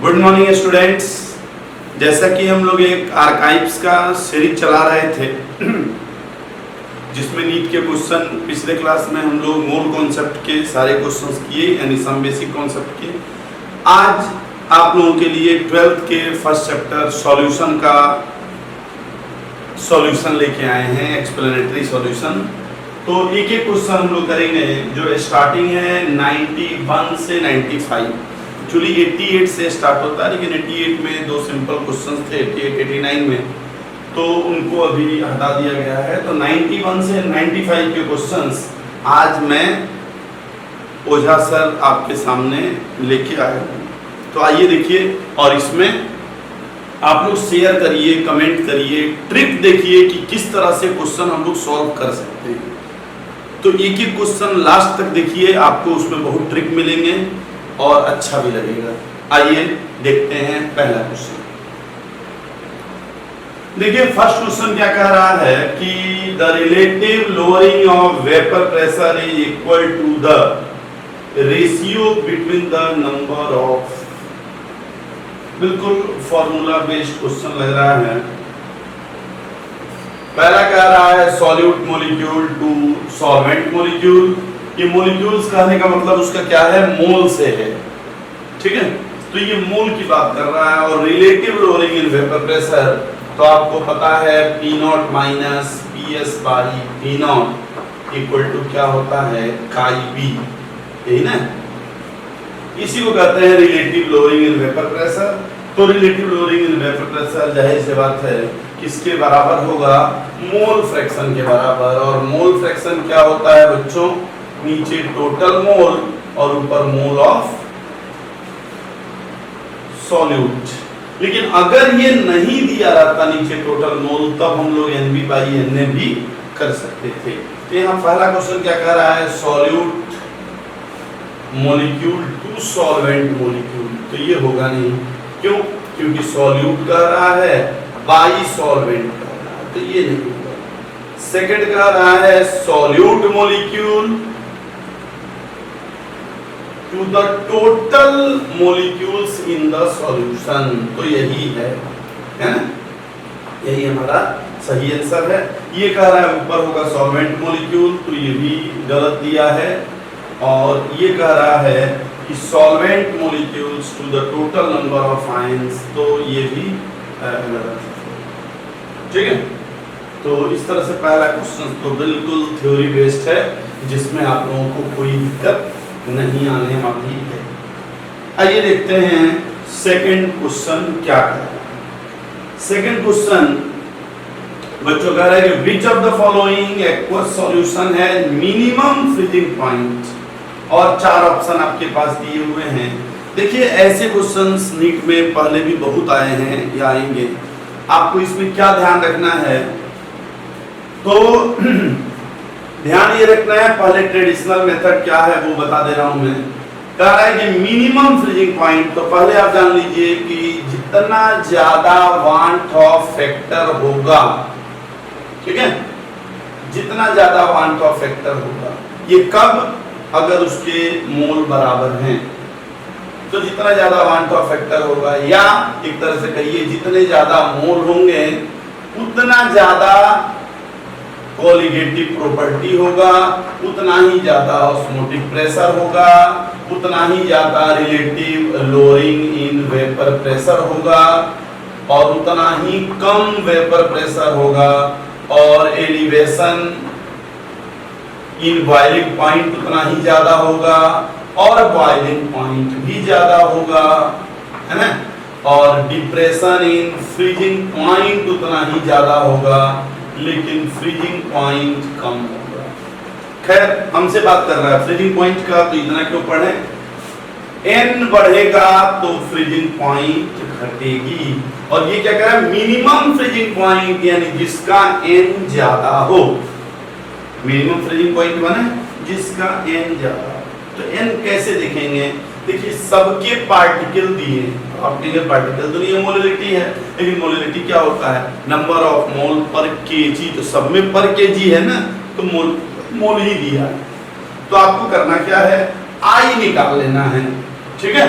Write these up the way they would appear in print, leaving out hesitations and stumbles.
Good morning students. जैसा कि हम लोग एक आर्काइव्स का सीरीज चला रहे थे जिसमें नीट के क्वेश्चन पिछले क्लास में हम लोग मूल कॉन्सेप्ट के सारे क्वेश्चंस किए, यानी सम बेसिक कॉन्सेप्ट के। आज आप लोगों के लिए 12th के फर्स्ट चैप्टर सॉल्यूशन का सॉल्यूशन लेके आए हैं, एक्सप्लेनेटरी सॉल्यूशन। तो एक एक क्वेश्चन हम लोग करेंगे जो स्टार्टिंग है 91 से 95। एक्चुअली 88 से स्टार्ट होता है, लेकिन 88 में दो सिंपल क्वेश्चंस थे 88 89 में, तो उनको अभी हटा दिया गया है। तो 91 से 95 के क्वेश्चंस आज मैं ओझा सर आपके सामने लेके आया हूँ। तो आइए देखिए, और इसमें आप लोग शेयर करिए, कमेंट करिए, ट्रिक देखिए कि किस तरह से क्वेश्चन हम लोग सॉल्व कर सकते हैं। तो एक एक क्वेश्चन लास्ट तक देखिए, आपको उसमें बहुत ट्रिक मिलेंगे और अच्छा भी लगेगा। आइए देखते हैं पहला क्वेश्चन। देखिए फर्स्ट क्वेश्चन क्या कह रहा है कि the relative lowering of vapour pressure is equal to the ratio between the number of. बिल्कुल फॉर्मूला बेस्ड क्वेश्चन लग रहा है। पहला कह रहा है solute molecule to solvent molecule. ये मॉलिक्यूल्स कहने का मतलब उसका क्या है, मोल से है, ठीक है। तो ये मोल की बात कर रहा है। और relative lowering in vapour pressure, तो आपको पता है P0 minus PS by P0 equal to क्या होता है, काई B, यही ना। इसी को कहते हैं relative lowering in vapour pressure. तो relative lowering in vapour pressure जाहिर सी बात है किसके बराबर होगा, मोल फ्रैक्शन के बराबर। और मोल फ्रैक्शन क्या होता है बच्चों, नीचे टोटल मोल और ऊपर मोल ऑफ सॉल्यूट। लेकिन अगर ये नहीं दिया रहता नीचे टोटल मोल, तब हम लोग NB बाई NA भी कर सकते थे। तो यहाँ पहला क्वेश्चन क्या कह रहा है, solute molecule to solvent molecule. तो ये होगा नहीं, क्यों? क्योंकि सॉल्यूट कह रहा है बाई सॉल्वेंट कह रहा है, तो ये नहीं होगा। सेकंड कह रहा है solute molecule to the total molecules in the solution. तो यही है ना, यही हमारा सही आंसर है। ये कह रहा है ऊपर होगा सॉल्वेंट मॉलिक्यूल, तो ये भी गलत दिया है। और ये कह रहा है कि solvent molecules to the total number of ions, तो ये भी गलत है, ठीक है। तो इस तरह से पहला क्वेश्चन तो बिल्कुल थ्योरी बेस्ड है, जिसमें आप लोगों को कोई दिक्कत नहीं आने वाली है। आइए देखते हैं सेकंड क्वेश्चन क्या है। सेकंड क्वेश्चन बच्चों कह रहा है कि which of the following aqueous solution है मिनिमम फ्रीजिंग पॉइंट। और चार ऑप्शन आपके पास दिए हुए हैं। देखिए ऐसे क्वेश्चंस नीट में पहले भी बहुत आए हैं या आएंगे। आपको इसमें क्या ध्यान रखना है, तो ध्यान ये रखना है, पहले ट्रेडिशनल मेथड क्या है वो बता दे रहा हूं मैं। कह रहा है कि मिनिमम फ्रीजिंग पॉइंट, तो पहले आप जान लीजिए कि जितना ज्यादा वांट ऑफ फैक्टर होगा, ठीक है, जितना ज्यादा वांट ऑफ फैक्टर होगा, ये कब, अगर उसके मोल बराबर हैं। तो जितना ज्यादा वांट ऑफ फैक्टर होगा, या एक तरह से कहिए जितने ज्यादा मोल होंगे उतना ज्यादा कोलिगेटिव प्रॉपर्टी होगा, उतना ही ज्यादा ऑस्मोटिक प्रेशर होगा, उतना ही ज्यादा relative lowering in vapour pressure होगा, और उतना ही कम वेपर प्रेशर होगा, और एलिवेशन इन बॉइलिंग पॉइंट उतना ही ज्यादा होगा, और बॉइलिंग पॉइंट भी ज्यादा होगा, है ना। और डिप्रेशन इन फ्रीजिंग पॉइंट उतना ही ज्यादा होगा, लेकिन फ्रीजिंग पॉइंट कम होगा। खैर हमसे बात कर रहा है फ्रीजिंग पॉइंट का, तो इतना क्यों पढ़े, n बढ़ेगा तो फ्रीजिंग पॉइंट घटेगी। और ये क्या कह रहा है, मिनिमम फ्रीजिंग पॉइंट, यानी जिसका n ज्यादा हो। मिनिमम फ्रीजिंग पॉइंट बने जिसका n ज्यादा। तो n कैसे देखेंगे, देखिए सबके पार्टिकल दिए, ऑप्टिकल पार्टिकल तो ये मोलिलिटी है, लेकिन मोलिलिटी क्या होता है, नंबर ऑफ मोल पर केजी। तो सब में पर केजी है ना, तो मोल ही दिया है। तो आपको करना क्या है, I निकाल लेना है, ठीक है।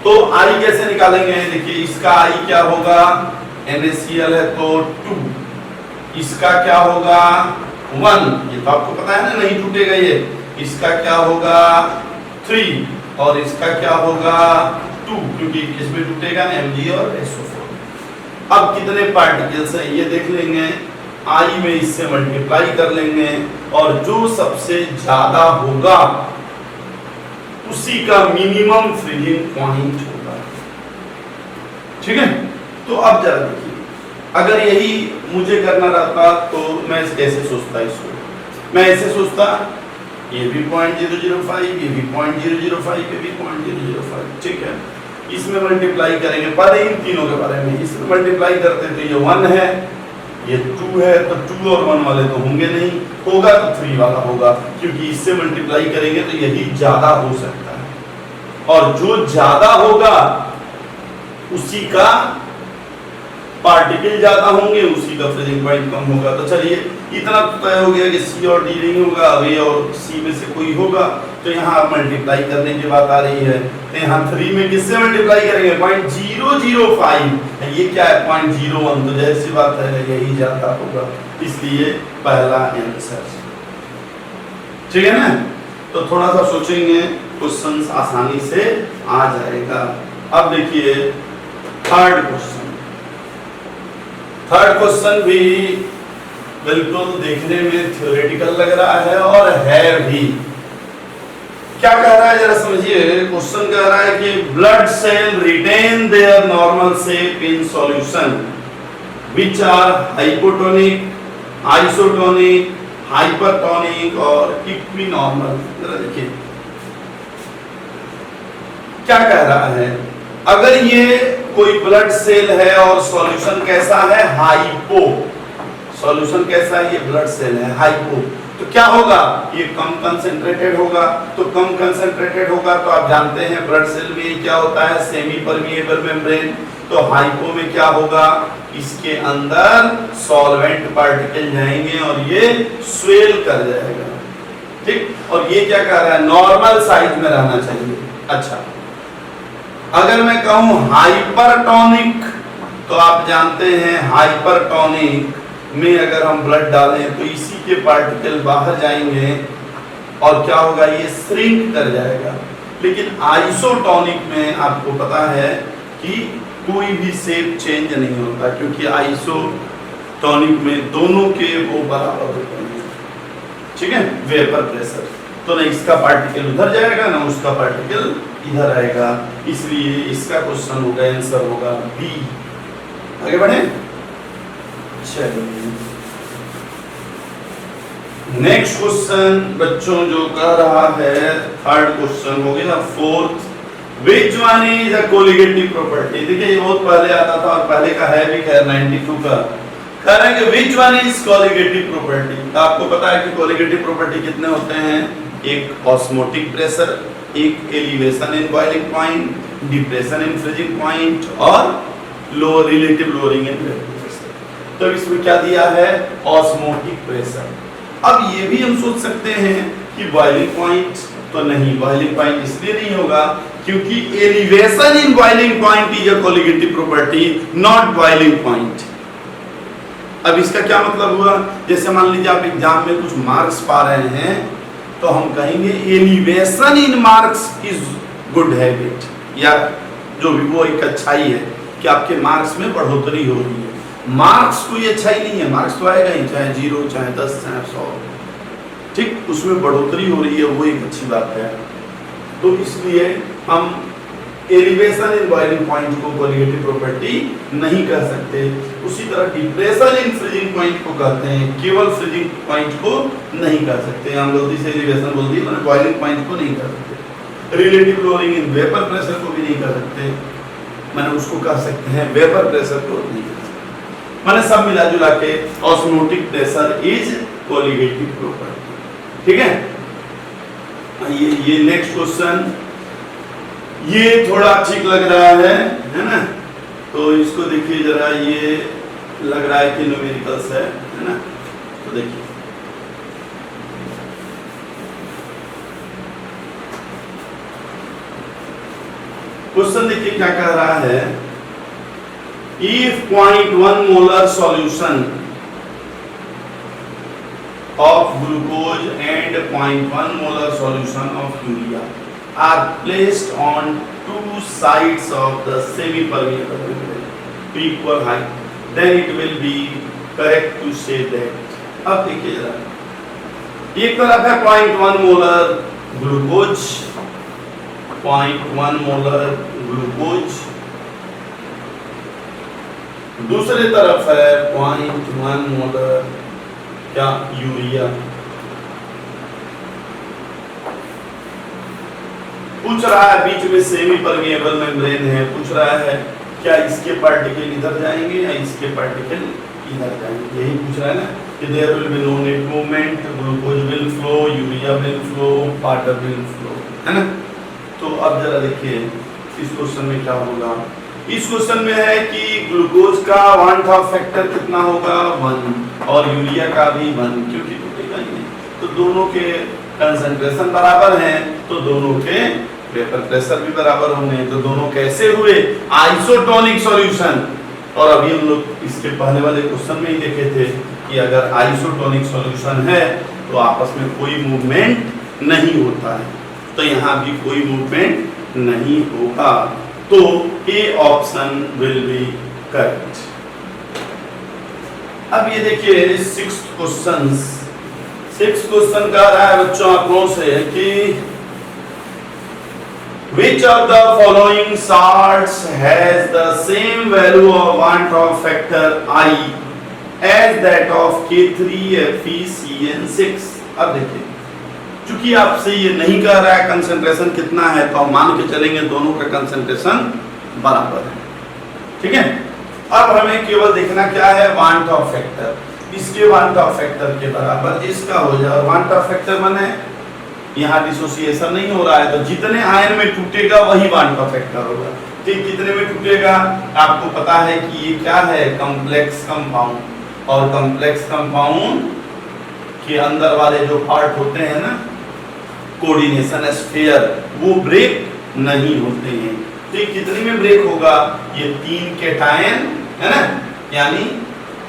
तो I कैसे निकालेंगे? देखिए इसका I क्या होगा, NaCl है तो 2, इसका क्या होगा 1, ये तो आपको पता है ना, नहीं टूटेगा ये। इसका क्या होगा 3 और इसका क्या होगा 2, क्योंकि इसमें टूटेगा Mg और SO4। अब कितने पार्टिकल्स हैं ये देख लेंगे, I में इससे मल्टीप्लाई कर लेंगे और जो सबसे ज्यादा होगा उसी का मिनिमम फ्रीजिंग पॉइंट होगा। ठीक है, तो अब जरा देखिए, अगर यही मुझे करना रहता तो मैं कैसे सोचता, इसको मैं ऐसे सोचता, ये भी 0.005, ये भी 0.005, ये भी 0.005, ठीक है। इसमें मल्टीप्लाई करेंगे, पहले इन तीनों के बारे में, इसमें मल्टीप्लाई करते तो ये 1 है, ये 2 है, तो 2 और 1 वाले तो होंगे नहीं, होगा तो 3 वाला होगा, क्योंकि इससे मल्टीप्लाई करेंगे तो यही ज्यादा हो सकता है और जो ज्यादा होगा उसी का पार्टिकल ज्यादा होंगे, उसी का फ्रीजिंग पॉइंट कम होगा। तो चलिए इतना तो तय हो गया कि C और D नहीं होगा, अभी और C में से कोई होगा, तो यहाँ मल्टीप्लाई करने की बात आ रही है, तो यहाँ 3 में किससे मल्टीप्लाई करेंगे 0.005, ये क्या है 0.01, तो जाहिर सी बात है यही ज्यादा होगा, इसलिए पहला आंसर। ठीक है ना, तो थोड़ा सा सोचेंगे क्वेश्चन आसानी से आ जाएगा। अब देखिए थर्ड क्वेश्चन भी बिल्कुल देखने में थ्योरेटिकल लग रहा है और है भी। क्या कह रहा है जरा समझिए, क्वेश्चन कह रहा है कि blood cell retain their normal shape in solution which are hypotonic, isotonic, hypertonic और इक्विनॉर्मल। जरा देखिए क्या कह रहा है, अगर ये कोई ब्लड सेल है और सॉल्यूशन कैसा है हाइपो, सॉल्यूशन कैसा है, ये ब्लड सेल है हाइपो, तो क्या होगा, ये कम कंसंट्रेटेड होगा, तो कम कंसंट्रेटेड होगा तो आप जानते हैं ब्लड सेल में क्या होता है सेमी परमिएबल मेम्ब्रेन, तो हाइपो में क्या होगा, इसके अंदर सॉल्वेंट पार्टिकल जाएंगे और ये स्वेल कर जाएगा। ठीक, और ये क्या कह रहा है नॉर्मल साइज में रहना चाहिए। अच्छा, अगर मैं कहूं हाइपरटोनिक, तो आप जानते हैं हाइपरटोनिक में अगर हम ब्लड डालें तो इसी के पार्टिकल बाहर जाएंगे और क्या होगा, ये श्रिंक कर जाएगा। लेकिन आइसोटोनिक में आपको पता है कि कोई भी शेप चेंज नहीं होता, क्योंकि आइसोटोनिक में दोनों के वो बराबर होते हैं। ठीक है, वेपर प्रेशर, तो ना इसका पार्टिकल उधर जाएगा ना उसका पार्टिकल इधर आएगा, इसलिए इसका क्वेश्चन होगा, आंसर होगा बी। आगे बढ़े, चलिए नेक्स्ट क्वेश्चन बच्चों जो कह रहा है, थर्ड क्वेश्चन हो गया। Fourth, which one is a colligative property। देखिए ये बहुत पहले आता था और पहले का है भी, खैर 92 का। कह रहे हैं कि which one is colligative property। तो आपको पता है कि colligative property कितने होते हैं, एक ऑस्मोटिक प्रेशर, एक elevation in boiling point, depression in freezing point और लो रिलेटिव लोअरिंग इन प्रेशर। तो इसमें क्या दिया है, ऑस्मोटिक प्रेशर। अब ये भी हम सोच सकते हैं कि बॉइलिंग पॉइंट, तो नहीं, बॉइलिंग पॉइंट इसलिए नहीं होगा क्योंकि elevation in boiling point is a colligative property, not boiling point. अब इसका क्या मतलब हुआ, जैसे मान लीजिए आप एग्जाम में कुछ मार्क्स पा रहे हैं तो हम कहेंगे elevation in marks is good habit, या जो भी वो एक अच्छाई है कि आपके मार्क्स में बढ़ोतरी हो रही है। मार्क्स कोई अच्छाई नहीं है, मार्क्स तो आएगा ही, चाहे 0, चाहे 10, चाहे 100, ठीक, उसमें बढ़ोतरी हो रही है, वो एक अच्छी बात है। तो इसलिए हम एलिवेशन इन बॉइलिंग पॉइंट को कोलिगेटिव प्रॉपर्टी नहीं कह सकते। उसी तरह डिप्रेशन इन फ्रीजिंग पॉइंट को कहते हैं, केवल फ्रीजिंग पॉइंट को नहीं कह सकते। हम गलती से एलिवेशन बोल दिए, मैंने बॉइलिंग पॉइंट को नहीं कह सकते। Relative lowering in vapour pressure को भी नहीं कह सकते, मैंने उसको कह सकते हैं, वेपर प्रेशर को नहीं कह सकते। मैंने सब मिला जुला के osmotic pressure is colligative property. ठीक है, ये नेक्स्ट क्वेश्चन, ये थोड़ा ठीक लग रहा है ना, तो इसको देखिए जरा, ये लग रहा है कि न्यूमेरिकल्स है ना, तो देखिए क्वेश्चन देखिए क्या कह रहा है, if 0.1 molar solution of glucose and 0.1 molar solution of urea are placed on two sides of the semi-permeable membrane to equal height, then it will be correct to say that. अब देखिए जरा, एक तरफ है 0.1 मोलर ग्लूकोज, 0.1 मोलर ग्लूकोज, दूसरी तरफ है 0.1 molar क्या यूरिया। पूछ रहा है बीच में सेमी परमेएबल मेम्ब्रेन है, पूछ रहा है क्या इसके पार्टिकल इधर जाएंगे या इसके पार्टिकल इधर जाएंगे, यही पूछ रहा है ना कि there will be no net movement, glucose will flow, urea will flow, water will flow, है ना। तो अब जरा देखिए इस क्वेश्चन में क्या होगा। इस क्वेश्चन में है कि ग्लूकोज का वांट ऑफ फैक्टर कितना होगा 1 और यूरिया का भी 1, क्योंकि टूटेगा ही नहीं, तो दोनों के कंसंट्रेशन बराबर हैं, तो दोनों के वेपर प्रेशर भी बराबर होंगे, तो दोनों कैसे हुए आइसोटोनिक सॉल्यूशन। और अभी हम लोग इसके पहले वाले क्वेश्चन में ही देखे थे कि अगर आइसोटोनिक सॉल्यूशन है तो आपस में कोई मूवमेंट नहीं होता है, तो यहाँ भी कोई मूवमेंट नहीं होगा, तो A option will be correct. अब ये देखिए सिक्स्थ क्वेश्चन का रहा है बच्चों आपको से कि which of the following salts has the same value of want of factor I as that of K3FeCN6। अब देखिए चूंकि आपसे ये नहीं कह रहा है कंसंट्रेशन कितना है, तो हम मान के चलेंगे दोनों का कंसंट्रेशन बराबर है, ठीक है। अब हमें केवल देखना क्या है वांट ऑफ फैक्टर, इसके वांट ऑफ फैक्टर के बराबर इसका हो जाए, वांट ऑफ फैक्टर माने यहाँ डिसोसिएशन नहीं हो रहा है, तो जितने आयन में टूटेगा वही वांट ऑफ फैक्टर होगा। ठीक कितने में टूटेगा, आपको पता है कि ये क्या है कॉम्प्लेक्स कंपाउंड, और कॉम्प्लेक्स कंपाउंड के अंदर वाले जो पार्ट होते हैं ना कोऑर्डिनेशन स्फीयर, वो ब्रेक नहीं होते हैं। ठीक कितने में ब्रेक होगा, ये 3 केटायन है ना, यानी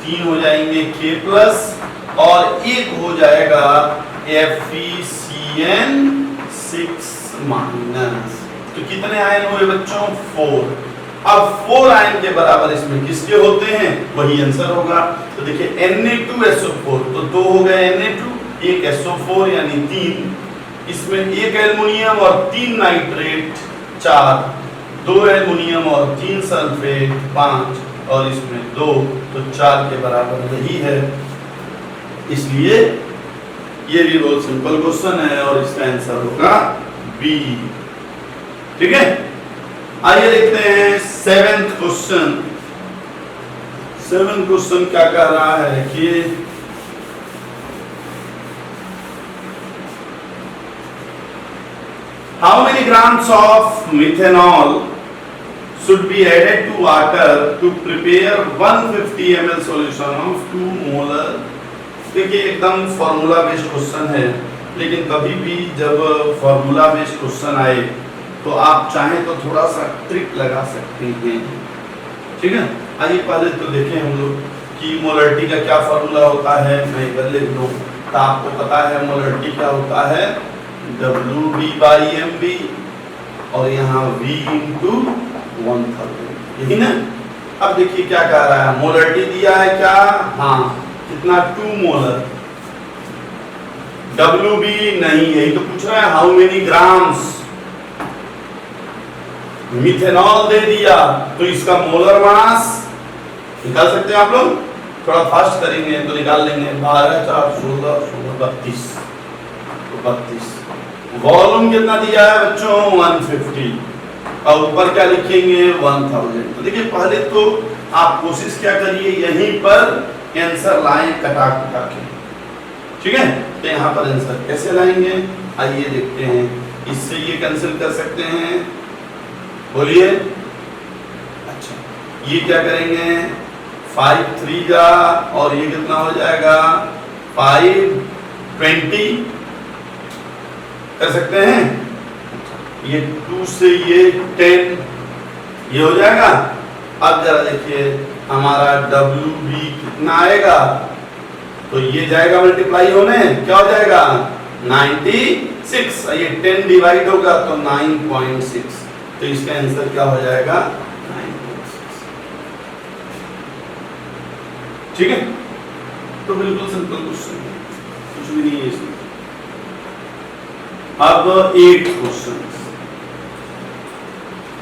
3 हो जाएंगे K+ और एक हो जाएगा FeCN6-। तो कितने आयन हुए बच्चों 4। अब 4 आयन के बराबर इसमें किसके होते हैं, वही आंसर होगा। तो देखिए Na2SO4, तो 2 हो गए Na2, एक SO4 यानी 3, इसमें एक एल्युमिनियम और 3 नाइट्रेट 4, 2 एल्युमिनियम और 3 सल्फेट 5, और इसमें 2, तो 4 के बराबर यही है। इसलिए ये भी बहुत सिंपल क्वेश्चन है और इसका आंसर होगा बी, ठीक है। आइए देखते हैं 7th क्वेश्चन। 7th क्वेश्चन क्या कह रहा है कि how many grams of methanol should be added to water to prepare 150 ml solution of 2 molar। देखिए एकदम फॉर्मूला बेस्ड क्वेश्चन है, लेकिन कभी भी जब फॉर्मूला बेस्ड क्वेश्चन आए तो आप चाहें तो थोड़ा सा ट्रिक लगा सकते हैं, ठीक है। आइए पहले तो देखें हम लोग कि मोलरिटी का क्या फॉर्मूला होता है। मैं इधर लिख लूं तो आपको पता है मोलरिटी क्या होता है WB/MB, और यहाँ V × 1000, यही ना। अब देखिए क्या कह रहा है, मोलरिटी दिया है क्या, हाँ कितना 2 मोलर, WB नहीं, यही तो पूछ रहा है हाउ मेनी ग्राम्स। मिथेनॉल दे दिया तो इसका मोलर मास निकाल सकते हैं आप लोग, थोड़ा फास्ट करेंगे तो निकाल लेंगे 12 4 16 16 32, तो 32। वॉल्यूम कितना दिया है बच्चों 150, और ऊपर क्या लिखेंगे 1000। तो देखिए पहले तो आप कोशिश क्या करिए यहीं पर आंसर लाएं कटा के, ठीक है। तो यहाँ पर आंसर कैसे लाएंगे, आइए देखते हैं। इससे ये कैंसिल कर सकते हैं, बोलिए। अच्छा ये क्या करेंगे 5 3 जा, और ये कितना हो जाएगा 5 20 कर सकते हैं। ये 2 से ये 10 ये हो जाएगा। अब जरा देखिए हमारा WB कितना आएगा, तो ये जाएगा मल्टीप्लाई होने, क्या हो जाएगा 96। ये 10 डिवाइड होगा तो 9.6, तो इसका आंसर क्या हो जाएगा 9.6। ठीक है, तो बिल्कुल सिंपल क्वेश्चन है, कुछ भी नहीं है इसमें। अब 8 क्वेश्चन,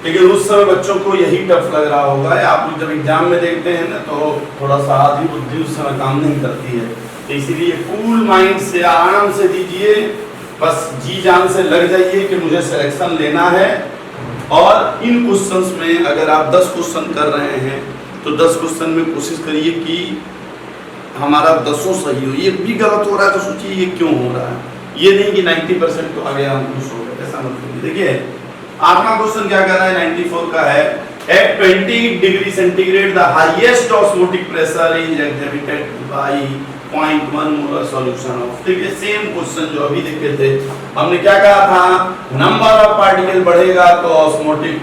लेकिन उस समय बच्चों को यही टफ लग रहा होगा। आप लोग जब एग्जाम में देखते हैं ना तो थोड़ा सा आधी बुद्धि उस समय काम नहीं करती है, तो इसीलिए कूल माइंड से आराम से दीजिए, बस जी जान से लग जाइए कि मुझे सिलेक्शन लेना है। और इन क्वेश्चंस में अगर आप 10 क्वेश्चन कर रहे हैं तो 10 क्वेश्चन में कोशिश करिए कि हमारा 10 सही हो। ये भी गलत हो रहा है तो सोचिए ये क्यों हो रहा है, ये नहीं कि 90% तो आ गया हम खुश हो गए, ऐसा मत करिए। देखिए 8वां क्वेश्चन क्या कर रहा है, 94 का है। At 20 degree centigrade the highest osmotic pressure is exhibited by 0.1 molar solution of. देखिए सेम क्वेश्चन जो अभी देखे थे, हमने क्या कहा था, नंबर ऑफ पार्टिकल बढ़ेगा तो ऑस्मोटिक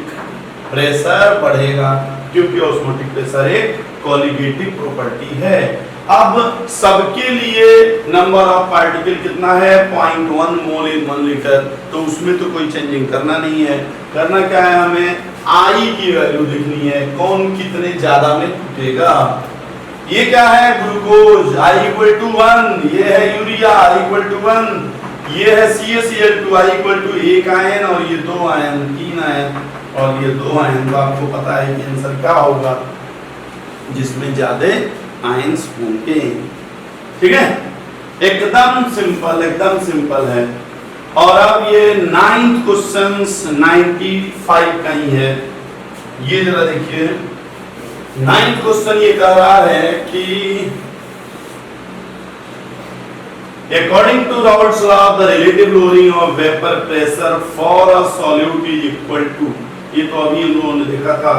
प्रेशर बढ़ेगा, क्योंकि ऑस्मोटिक प्रेशर एक कोलिगेटिव प्रॉपर्टी है। अब सबके लिए नंबर ऑफ पार्टिकल कितना है 0.1 मोल इन 1 लीटर, तो उसमें तो कोई चेंजिंग करना नहीं है। करना क्या है, हमें आई की वैल्यू देखनी है, कौन कितने ज्यादा में टूटेगा। ये क्या है, ग्लूकोज I = 1, ये है यूरिया I = 1, ये है CaCl2 I = 1 आयन, और ये 2 आयन, 3 आयन और ये 2 आयन। तो आपको पता है कि आंसर क्या होगा, जिसमें ज्यादा आयंस होंगे। ठीक है, एकदम सिंपल है। और अब ये 9th क्वेश्चन 95 का ही है, ये जरा देखिए। 9th क्वेश्चन ये कह रहा है कि according to Raoult's law the relative lowering of vapour pressure for a solute is equal to. ये तो अभी हम लोगों ने देखा था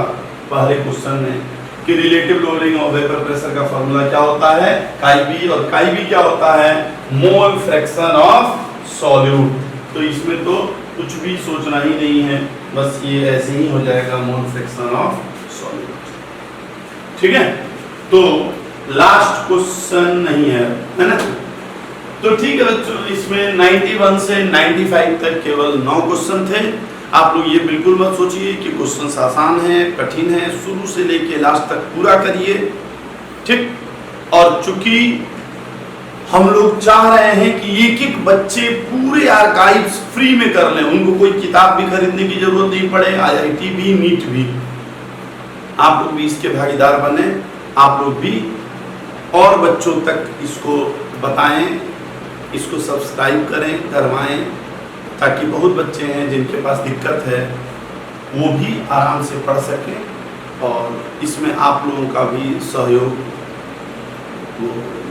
पहले क्वेश्चन में कि relative lowering of vapour pressure का फॉर्मूला क्या होता है, काई और काई क्या होता है, मोल फ्रैक्शन ऑफ सॉल्यूट। तो इसमें तो कुछ भी सोचना ही नहीं है, बस ये ऐसे ही हो जाएगा, मोल फ्रैक्शन ऑफ सॉल्यूट। ठीक है, तो लास्ट क्वेश्चन नहीं है ना। तो ठीक है बच्चों, इसमें 91 से 95 तक केवल 9 क्वेश्चन थे। आप लोग ये बिल्कुल मत सोचिए कि क्वेश्चन आसान है कठिन है, शुरू से लेके लास्ट तक पूरा करिए। ठीक, और चूंकि हम लोग चाह रहे हैं कि एक बच्चे पूरे आर्काइव्स फ्री में कर लें, उनको कोई किताब भी खरीदने की जरूरत नहीं पड़े, IIT भी नीट भी, आप लोग भी इसके भागीदार बने, आप लोग भी और बच्चों तक इसको बताएं, इसको सब्सक्राइब करें, करवाएं, ताकि बहुत बच्चे हैं जिनके पास दिक्कत है वो भी आराम से पढ़ सकें और इसमें आप लोगों का भी सहयोग वो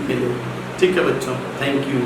मिले। ठीक है बच्चों, थैंक यू।